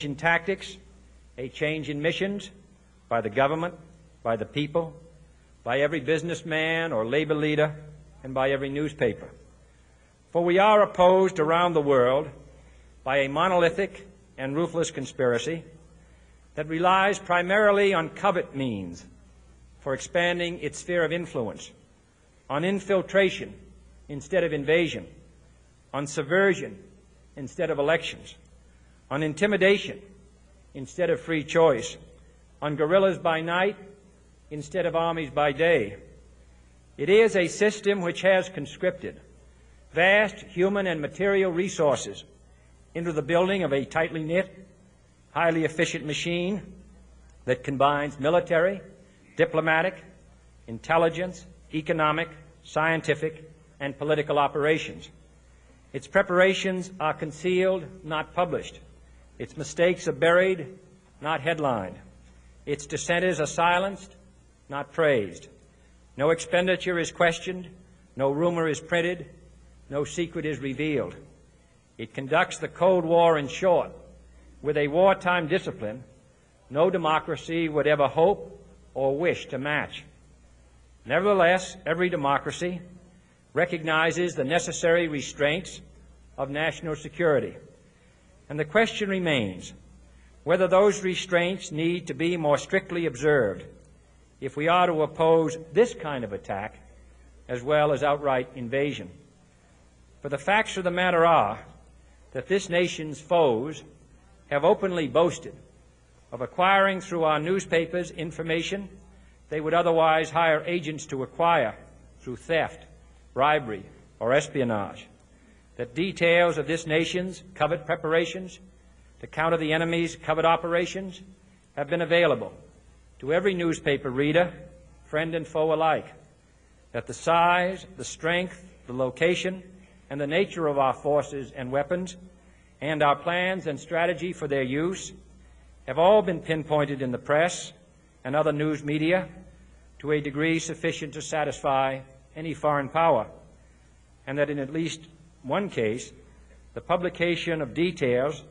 in tactics, a change in missions by the government, by the people, by every businessman or labor leader, and by every newspaper. For we are opposed around the world by a monolithic and ruthless conspiracy that relies primarily on covert means for expanding its sphere of influence, on infiltration instead of invasion, on subversion instead of elections, on intimidation instead of free choice, on guerrillas by night instead of armies by day. It is a system which has conscripted vast human and material resources into the building of a tightly knit, highly efficient machine that combines military, diplomatic, intelligence, economic, scientific, and political operations. Its preparations are concealed, not published. Its mistakes are buried, not headlined. Its dissenters are silenced, not praised. No expenditure is questioned, no rumor is printed, no secret is revealed. It conducts the Cold War, in short, with a wartime discipline no democracy would ever hope or wish to match. Nevertheless, every democracy recognizes the necessary restraints of national security. And the question remains whether those restraints need to be more strictly observed if we are to oppose this kind of attack as well as outright invasion. For the facts of the matter are that this nation's foes have openly boasted of acquiring through our newspapers information they would otherwise hire agents to acquire through theft, bribery, or espionage. That details of this nation's covert preparations to counter the enemy's covert operations have been available to every newspaper reader, friend and foe alike. That the size, the strength, the location, and the nature of our forces and weapons, and our plans and strategy for their use, have all been pinpointed in the press and other news media to a degree sufficient to satisfy any foreign power, and that in at least one case, the publication of details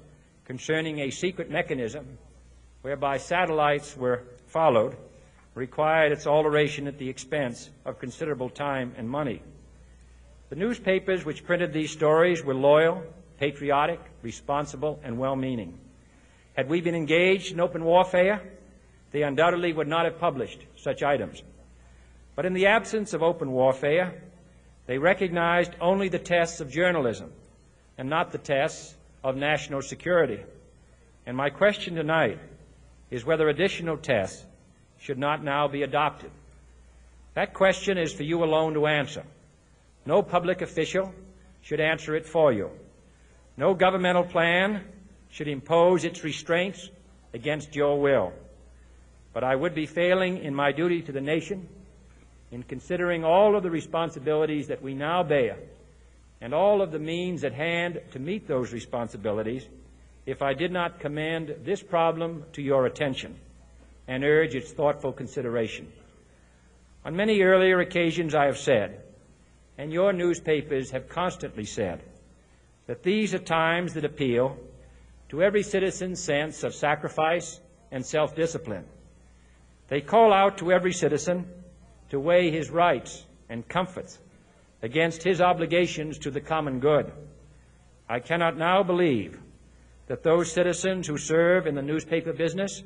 concerning a secret mechanism whereby satellites were followed required its alteration at the expense of considerable time and money. The newspapers which printed these stories were loyal, patriotic, responsible, and well-meaning. Had we been engaged in open warfare, they undoubtedly would not have published such items. But in the absence of open warfare, they recognized only the tests of journalism and not the tests of national security. And my question tonight is whether additional tests should not now be adopted. That question is for you alone to answer. No public official should answer it for you. No governmental plan should impose its restraints against your will. But I would be failing in my duty to the nation in considering all of the responsibilities that we now bear and all of the means at hand to meet those responsibilities if I did not commend this problem to your attention and urge its thoughtful consideration. On many earlier occasions I have said, and your newspapers have constantly said, that these are times that appeal to every citizen's sense of sacrifice and self-discipline. They call out to every citizen to weigh his rights and comforts against his obligations to the common good. I cannot now believe that those citizens who serve in the newspaper business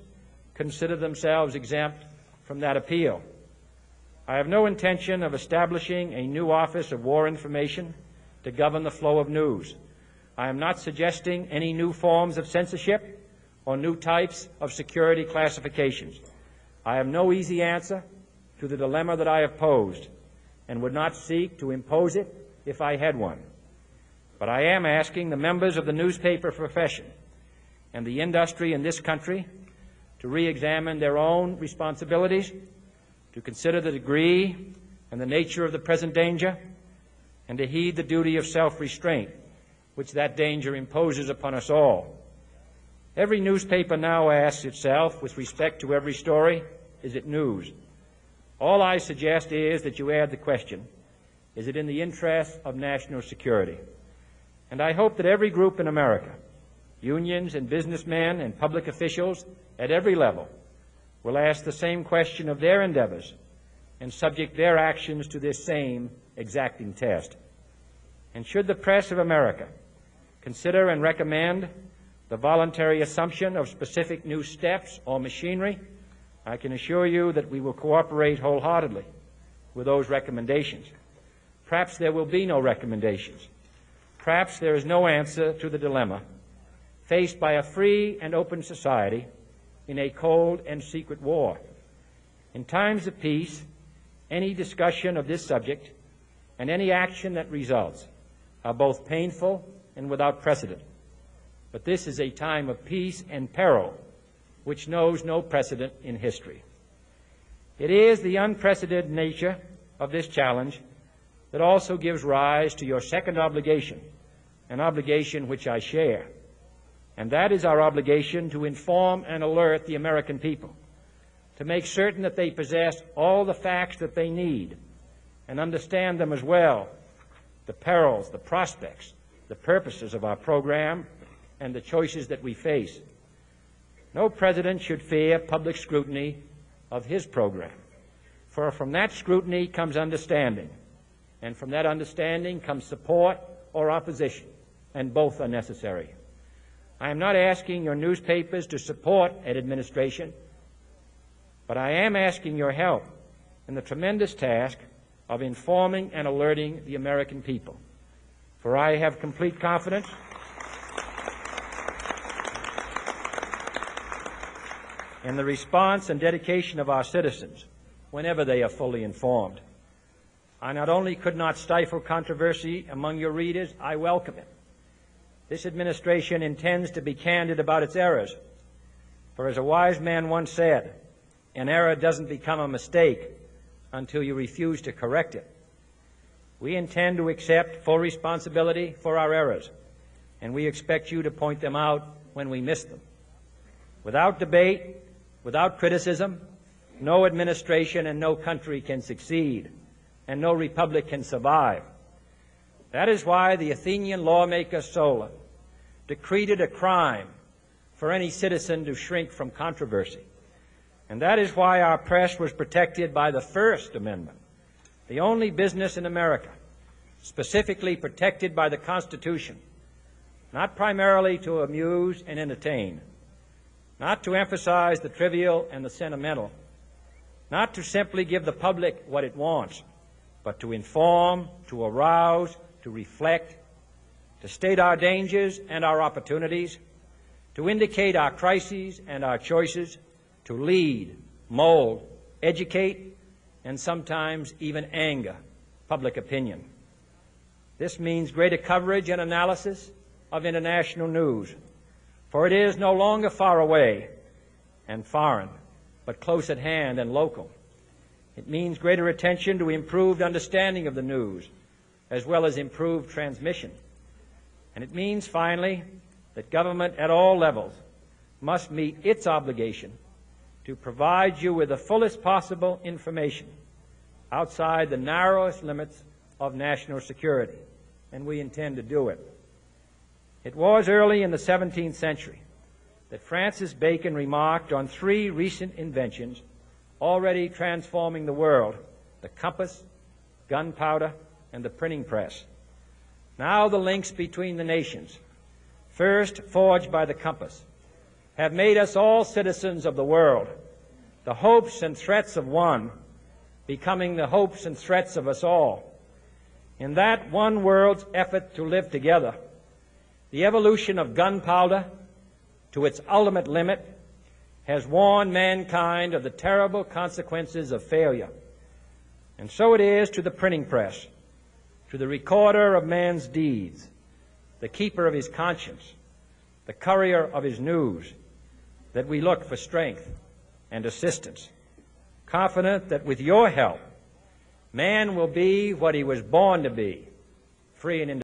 consider themselves exempt from that appeal. I have no intention of establishing a new Office of War Information to govern the flow of news. I am not suggesting any new forms of censorship or new types of security classifications. I have no easy answer to the dilemma that I have posed and would not seek to impose it if I had one. But I am asking the members of the newspaper profession and the industry in this country to re-examine their own responsibilities, to consider the degree and the nature of the present danger, and to heed the duty of self-restraint which that danger imposes upon us all. Every newspaper now asks itself, with respect to every story, is it news? All I suggest is that you add the question, is it in the interest of national security? And I hope that every group in America Unions and businessmen and public officials at every level will ask the same question of their endeavors and subject their actions to this same exacting test. And should the press of America consider and recommend the voluntary assumption of specific new steps or machinery, I can assure you that we will cooperate wholeheartedly with those recommendations. Perhaps there will be no recommendations. Perhaps there is no answer to the dilemma faced by a free and open society in a cold and secret war. In times of peace, any discussion of this subject and any action that results are both painful and without precedent. But this is a time of peace and peril which knows no precedent in history. It is the unprecedented nature of this challenge that also gives rise to your second obligation, an obligation which I share, and that is our obligation to inform and alert the American people, to make certain that they possess all the facts that they need and understand them as well, the perils, the prospects, the purposes of our program, and the choices that we face. No president should fear public scrutiny of his program, for from that scrutiny comes understanding, and from that understanding comes support or opposition, and both are necessary. I am not asking your newspapers to support an administration, but I am asking your help in the tremendous task of informing and alerting the American people. For I have complete confidence in the response and dedication of our citizens whenever they are fully informed. I not only could not stifle controversy among your readers, I welcome it. This administration intends to be candid about its errors. For as a wise man once said, an error doesn't become a mistake until you refuse to correct it. We intend to accept full responsibility for our errors, and we expect you to point them out when we miss them. Without debate, without criticism, no administration and no country can succeed, and no republic can survive. That is why the Athenian lawmaker Solon decreed it a crime for any citizen to shrink from controversy. And that is why our press was protected by the First Amendment, the only business in America specifically protected by the Constitution, not primarily to amuse and entertain, not to emphasize the trivial and the sentimental, not to simply give the public what it wants, but to inform, to arouse, to reflect, to state our dangers and our opportunities, to indicate our crises and our choices, to lead, mold, educate, and sometimes even anger public opinion. This means greater coverage and analysis of international news, for it is no longer far away and foreign, but close at hand and local. It means greater attention to improved understanding of the news, as well as improved transmission. And it means, finally, that government at all levels must meet its obligation to provide you with the fullest possible information outside the narrowest limits of national security, and we intend to do it. It was early in the 17th century that Francis Bacon remarked on three recent inventions already transforming the world: the compass, gunpowder, and the printing press. Now the links between the nations, first forged by the compass, have made us all citizens of the world, the hopes and threats of one becoming the hopes and threats of us all. In that one world's effort to live together, the evolution of gunpowder to its ultimate limit has warned mankind of the terrible consequences of failure. And so it is to the printing press, to the recorder of man's deeds, the keeper of his conscience, the courier of his news, that we look for strength and assistance, confident that with your help, man will be what he was born to be, free and independent.